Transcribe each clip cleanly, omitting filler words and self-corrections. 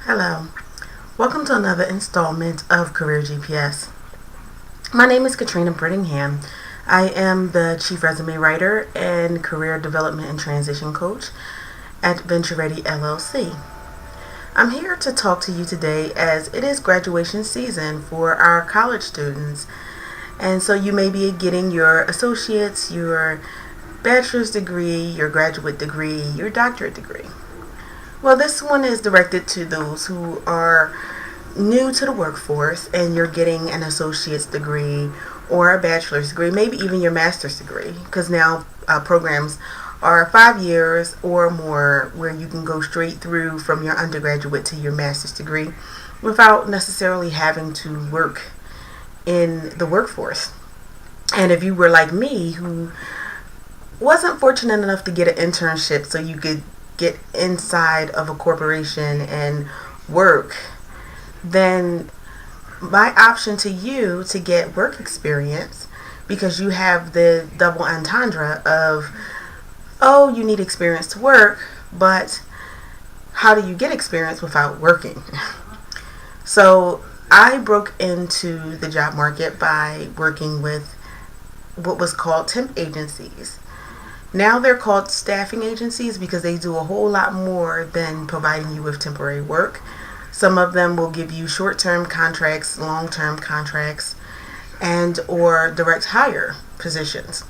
Hello, welcome to another installment of Career GPS. My name is Katrina Brittingham. I am the Chief Resume Writer and Career Development and Transition Coach at VentureReady LLC. I'm here to talk to you today as it is graduation season for our college students. And so you may be getting your associate's, your bachelor's degree, your graduate degree, your doctorate degree. Well, this one is directed to those who are new to the workforce and you're getting an associate's degree or a bachelor's degree, maybe even your master's degree, because now programs are 5 years or more where you can go straight through from your undergraduate to your master's degree without necessarily having to work in the workforce. And if you were like me, who wasn't fortunate enough to get an internship so you could get inside of a corporation and work, then my option to you to get work experience, because you have the double entendre of, oh, you need experience to work, but how do you get experience without working? So I broke into the job market by working with what was called temp agencies. Now they're called staffing agencies because they do a whole lot more than providing you with temporary work. Some of them will give you short-term contracts, long-term contracts, and or direct hire positions.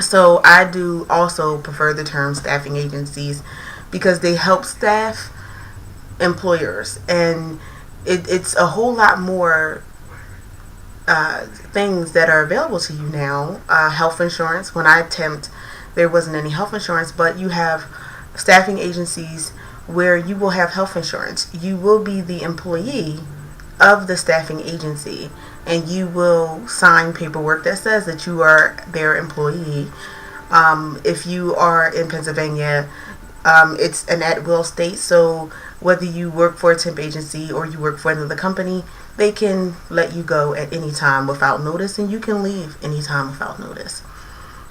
So I do also prefer the term staffing agencies because they help staff employers, and it's a whole lot more things that are available to you now. Health insurance. When I temped, there wasn't any health insurance, but you have staffing agencies where you will have health insurance. You will be the employee of the staffing agency, and you will sign paperwork that says that you are their employee. If you are in Pennsylvania, it's an at-will state, so whether you work for a temp agency or you work for another company, they can let you go at any time without notice, and you can leave any time without notice.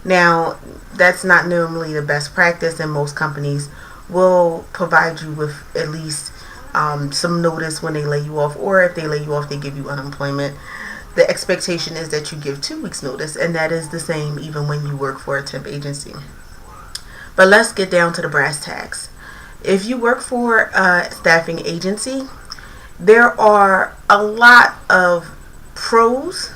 Now, that's not normally the best practice, and most companies will provide you with at least some notice when they lay you off, or if they lay you off, they give you unemployment. The expectation is that you give 2 weeks notice, and that is the same even when you work for a temp agency. But let's get down to the brass tacks. If you work for a staffing agency, there are a lot of pros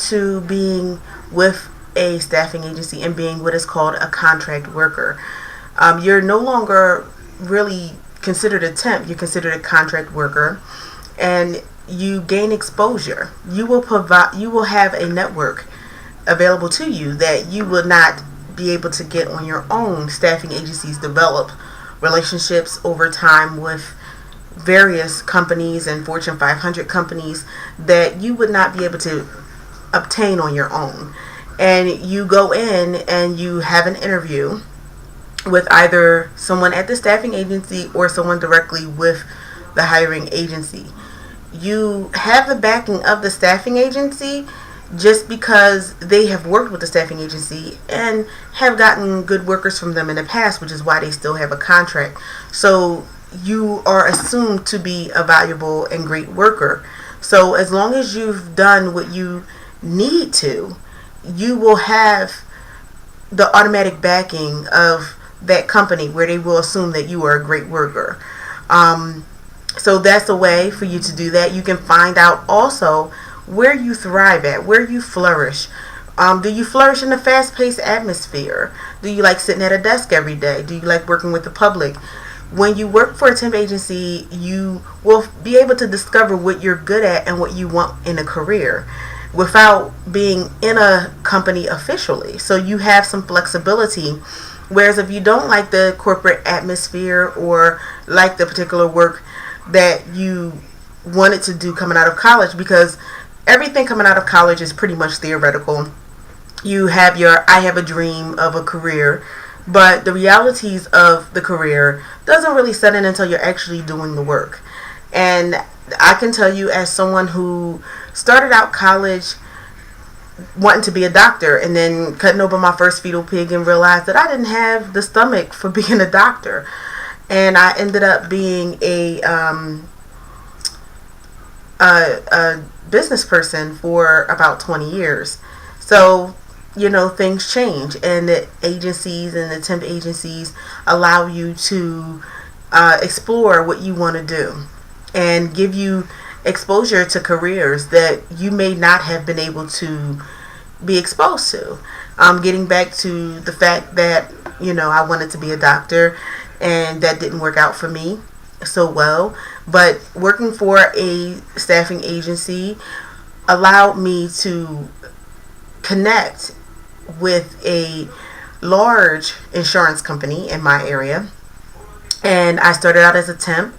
to being with a staffing agency and being what is called a contract worker. You're no longer really considered a temp, you're considered a contract worker, and you gain exposure. You will have a network available to you that you will not be able to get on your own. Staffing agencies develop relationships over time with various companies and Fortune 500 companies that you would not be able to obtain on your own. And you go in and you have an interview with either someone at the staffing agency or someone directly with the hiring agency. You have the backing of the staffing agency just because they have worked with the staffing agency and have gotten good workers from them in the past, which is why they still have a contract. So you are assumed to be a valuable and great worker. So as long as you've done what you need to, you will have the automatic backing of that company where they will assume that you are a great worker. So that's a way for you to do that. You can find out also where you thrive at, where you flourish. Do you flourish in a fast-paced atmosphere? Do you like sitting at a desk every day? Do you like working with the public? When you work for a temp agency, you will be able to discover what you're good at and what you want in a career without being in a company officially. So you have some flexibility. Whereas if you don't like the corporate atmosphere or like the particular work that you wanted to do coming out of college, because everything coming out of college is pretty much theoretical. You have your I have a dream of a career, but the realities of the career doesn't really set in until you're actually doing the work. And I can tell you, as someone who started out college wanting to be a doctor and then cutting open my first fetal pig and realized that I didn't have the stomach for being a doctor, and I ended up being a a business person for about 20 years. So, things change, and the agencies and the temp agencies allow you to explore what you want to do and give you exposure to careers that you may not have been able to be exposed to. Getting back to the fact that, I wanted to be a doctor, and that didn't work out for me so well. But working for a staffing agency allowed me to connect with a large insurance company in my area. And I started out as a temp.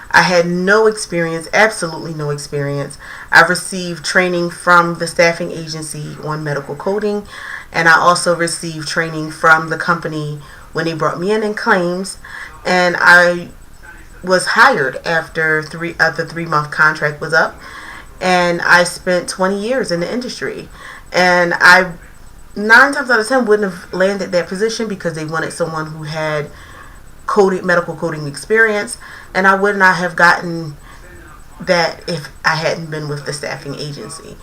I had no experience, absolutely no experience. I received training from the staffing agency on medical coding, and I also received training from the company when they brought me in claims. And I was hired after the 3-month contract was up, and I spent 20 years in the industry. And I 9 times out of 10 wouldn't have landed that position because they wanted someone who had medical coding experience, and I would not have gotten that if I hadn't been with the staffing agency.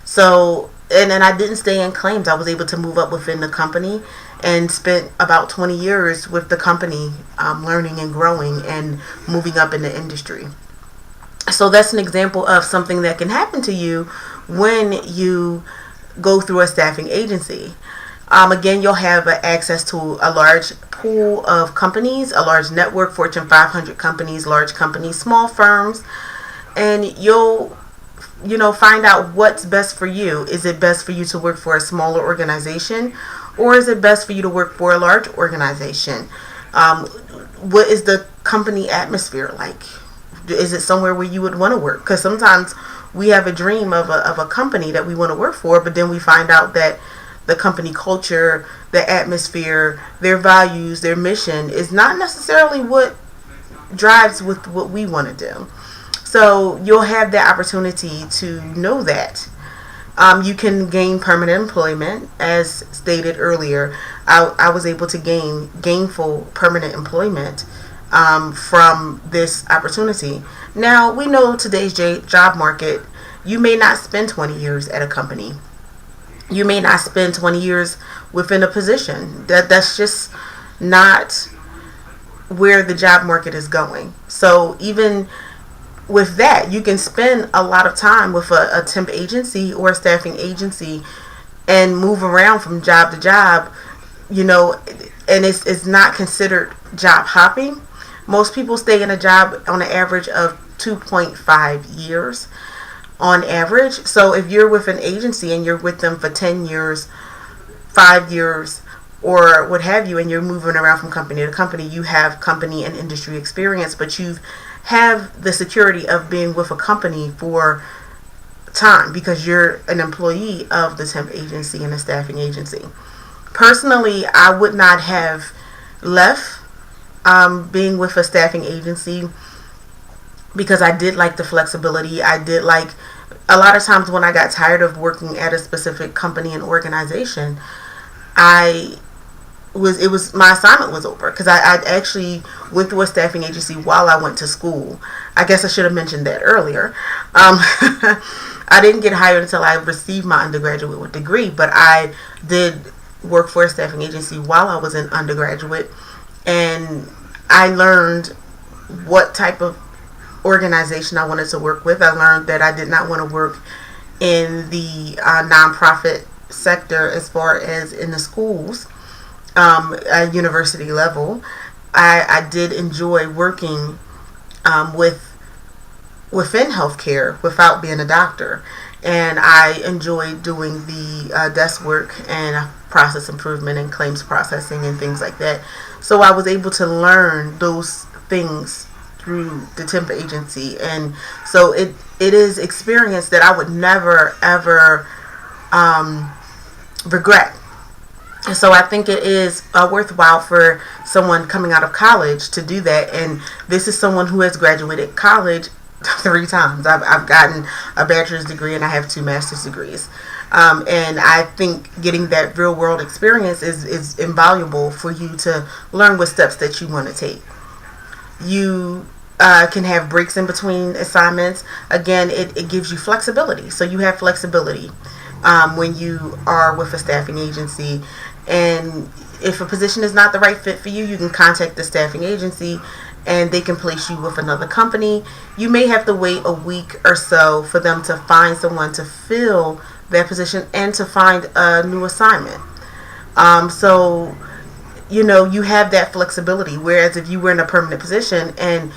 So, and then I didn't stay in claims. I was able to move up within the company and spent about 20 years with the company, learning and growing and moving up in the industry. So that's an example of something that can happen to you when you go through a staffing agency. Again, you'll have access to a large pool of companies, a large network, Fortune 500 companies, large companies, small firms, and you'll find out what's best for you. Is it best for you to work for a smaller organization, or is it best for you to work for a large organization? What is the company atmosphere like? Is it somewhere where you would want to work? Because sometimes we have a dream of a company that we want to work for, but then we find out that the company culture, the atmosphere, their values, their mission is not necessarily what drives with what we want to do. So you'll have the opportunity to know that. You can gain permanent employment. As stated earlier, I was able to gain gainful permanent employment from this opportunity. Now, we know today's job market, you may not spend 20 years at a company. You may not spend 20 years within a position. That's just not where the job market is going. So even with that, you can spend a lot of time with a temp agency or a staffing agency and move around from job to job, and it's not considered job hopping. Most people stay in a job on an average of 2.5 years on average. So if you're with an agency and you're with them for 10 years, 5 years, or what have you, and you're moving around from company to company, you have company and industry experience, but you have the security of being with a company for time because you're an employee of the temp agency and the staffing agency. Personally, I would not have left being with a staffing agency because I did like the flexibility. I did like, a lot of times when I got tired of working at a specific company and organization, my assignment was over because I actually went through a staffing agency while I went to school. I guess I should have mentioned that earlier. I didn't get hired until I received my undergraduate degree, but I did work for a staffing agency while I was an undergraduate, and I learned what type of organization I wanted to work with. I learned that I did not want to work in the nonprofit sector as far as in the schools, at university level. I did enjoy working within healthcare without being a doctor, and I enjoyed doing the desk work and process improvement and claims processing and things like that. So I was able to learn those things through the temp agency, and so it is experience that I would never ever regret. And so I think it is worthwhile for someone coming out of college to do that. And this is someone who has graduated college 3 times. I've gotten a bachelor's degree and I have 2 master's degrees. And I think getting that real world experience is invaluable for you to learn what steps that you want to take. You can have breaks in between assignments. Again, it gives you flexibility. So you have flexibility when you are with a staffing agency. And if a position is not the right fit for you, you can contact the staffing agency and they can place you with another company. You may have to wait a week or so for them to find someone to fill that position and to find a new assignment. So, you have that flexibility. Whereas if you were in a permanent position and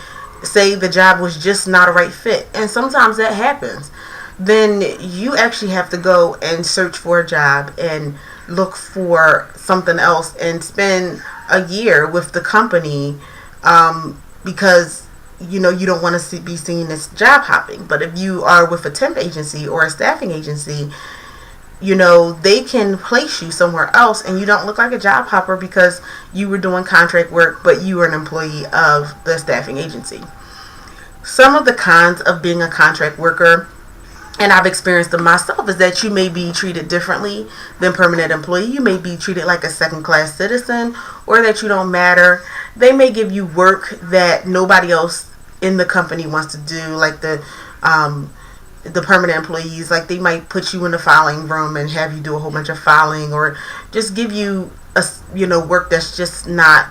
say the job was just not a right fit, and sometimes that happens, then you actually have to go and search for a job and look for something else and spend a year with the company, because you don't want to be seen as job hopping. But if you are with a temp agency or a staffing agency, they can place you somewhere else and you don't look like a job hopper because you were doing contract work but you were an employee of the staffing agency. Some of the cons of being a contract worker, and I've experienced them myself, is that you may be treated differently than permanent employee. You may be treated like a second-class citizen, or that you don't matter. They may give you work that nobody else in the company wants to do, like the permanent employees. Like, they might put you in the filing room and have you do a whole bunch of filing, or just give you work that's just not,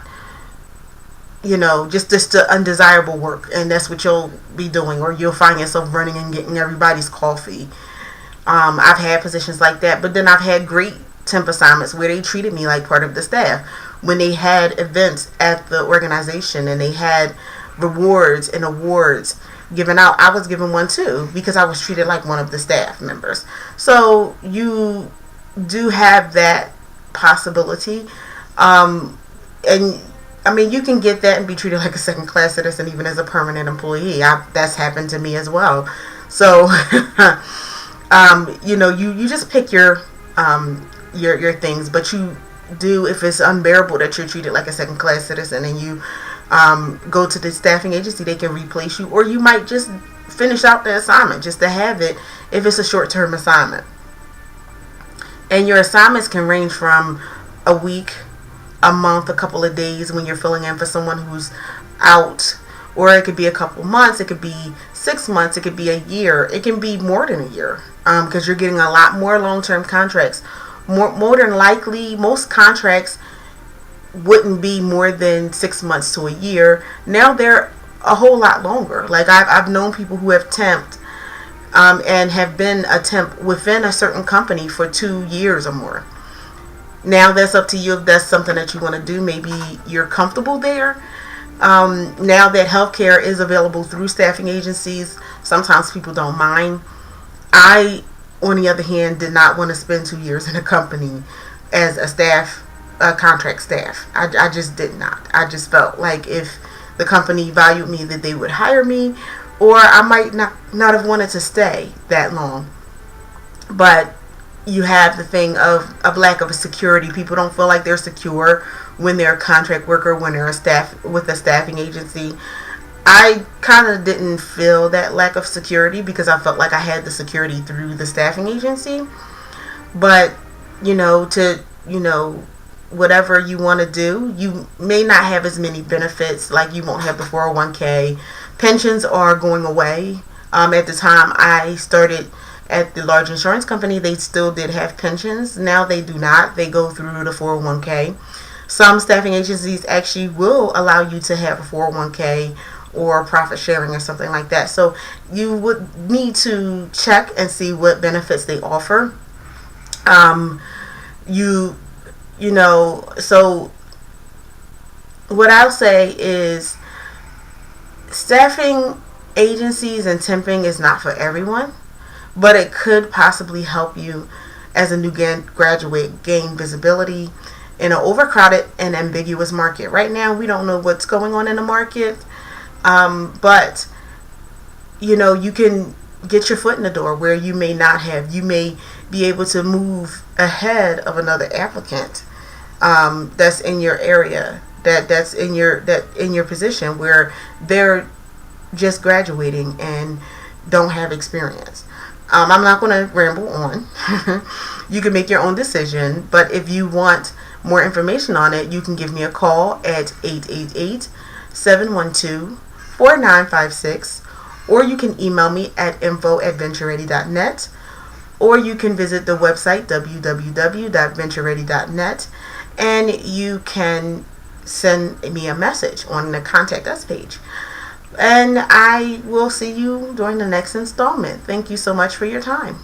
just the undesirable work, and that's what you'll be doing, or you'll find yourself running and getting everybody's coffee. I've had positions like that, but then I've had great temp assignments where they treated me like part of the staff. When they had events at the organization and they had rewards and awards given out, I was given one too because I was treated like one of the staff members. So you do have that possibility, and I mean, you can get that and be treated like a second-class citizen even as a permanent employee. That's happened to me as well. So, you just pick your things, but you do, if it's unbearable that you're treated like a second-class citizen and you go to the staffing agency, they can replace you, or you might just finish out the assignment just to have it if it's a short-term assignment. And your assignments can range from a week, a month, a couple of days when you're filling in for someone who's out, or it could be a couple months, it could be 6 months, it could be a year, it can be more than a year, because you're getting a lot more long-term contracts. More than likely, most contracts wouldn't be more than 6 months to a year. Now they're a whole lot longer. Like, I've known people who have temped and have been a temp within a certain company for 2 years or more. Now that's up to you if that's something that you want to do. Maybe you're comfortable there. Now that healthcare is available through staffing agencies, sometimes people don't mind. I, on the other hand, did not want to spend 2 years in a company as a contract staff. I just did not. I just felt like if the company valued me, that they would hire me, or I might not have wanted to stay that long. But you have the thing of lack of security. People don't feel like they're secure when they're a contract worker, when they're with a staffing agency. I kind of didn't feel that lack of security because I felt like I had the security through the staffing agency. But, whatever you want to do, you may not have as many benefits. Like, you won't have the 401k. Pensions are going away. At the time I started at the large insurance company, they still did have pensions. Now they do not. They go through the 401k. Some staffing agencies actually will allow you to have a 401k or profit sharing or something like that. So you would need to check and see what benefits they offer. So what I'll say is staffing agencies and temping is not for everyone, but it could possibly help you as a new graduate gain visibility in an overcrowded and ambiguous market. Right now, we don't know what's going on in the market, but you can get your foot in the door where you may not have. You may be able to move ahead of another applicant that's in your area, that's in your position, where they're just graduating and don't have experience. I'm not going to ramble on. You can make your own decision, but if you want more information on it, you can give me a call at 888-712-4654. 4956, or you can email me at info@ventureready.net, or you can visit the website www.ventureready.net, and you can send me a message on the Contact Us page. And I will see you during the next installment. Thank you so much for your time.